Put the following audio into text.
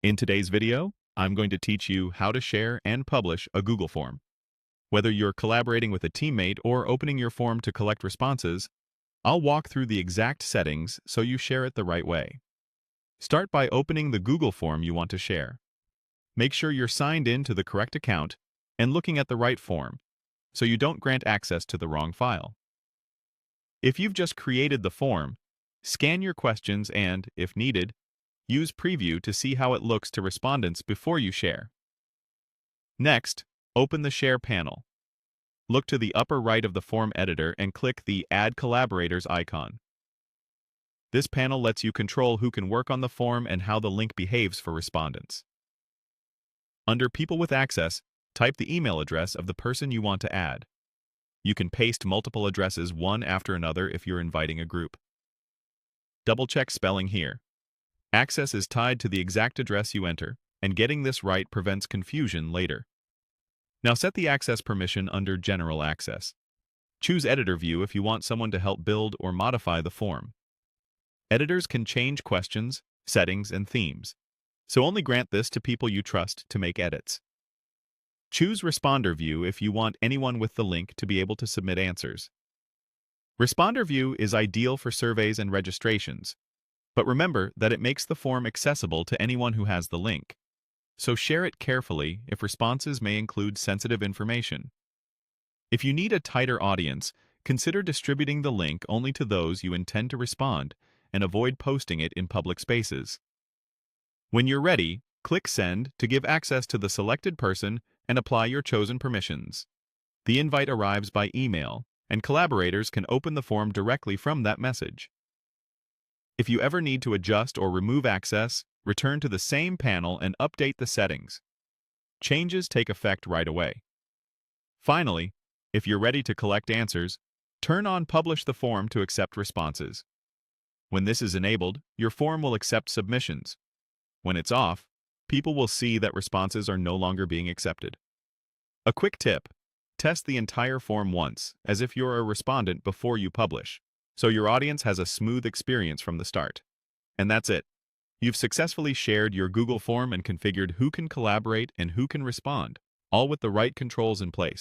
In today's video, I'm going to teach you how to share and publish a Google form. Whether you're collaborating with a teammate or opening your form to collect responses, I'll walk through the exact settings so you share it the right way. Start by opening the Google form you want to share. Make sure you're signed in to the correct account and looking at the right form, so you don't grant access to the wrong file. If you've just created the form, scan your questions and, if needed, use Preview to see how it looks to respondents before you share. Next, open the Share panel. Look to the upper right of the form editor and click the Add Collaborators icon. This panel lets you control who can work on the form and how the link behaves for respondents. Under People with Access, type the email address of the person you want to add. You can paste multiple addresses one after another if you're inviting a group. Double-check spelling here. Access is tied to the exact address you enter, and getting this right prevents confusion later. Now set the access permission under General Access. Choose Editor View if you want someone to help build or modify the form. Editors can change questions, settings, and themes, so only grant this to people you trust to make edits. Choose Responder View if you want anyone with the link to be able to submit answers. Responder View is ideal for surveys and registrations, but remember that it makes the form accessible to anyone who has the link. So share it carefully if responses may include sensitive information. If you need a tighter audience, consider distributing the link only to those you intend to respond and avoid posting it in public spaces. When you're ready, click Send to give access to the selected person and apply your chosen permissions. The invite arrives by email, and collaborators can open the form directly from that message. If you ever need to adjust or remove access, return to the same panel and update the settings. Changes take effect right away. Finally, if you're ready to collect answers, turn on Publish the form to accept responses. When this is enabled, your form will accept submissions. When it's off, people will see that responses are no longer being accepted. A quick tip: test the entire form once, as if you're a respondent before you publish, so your audience has a smooth experience from the start. And that's it. You've successfully shared your Google form and configured who can collaborate and who can respond, all with the right controls in place.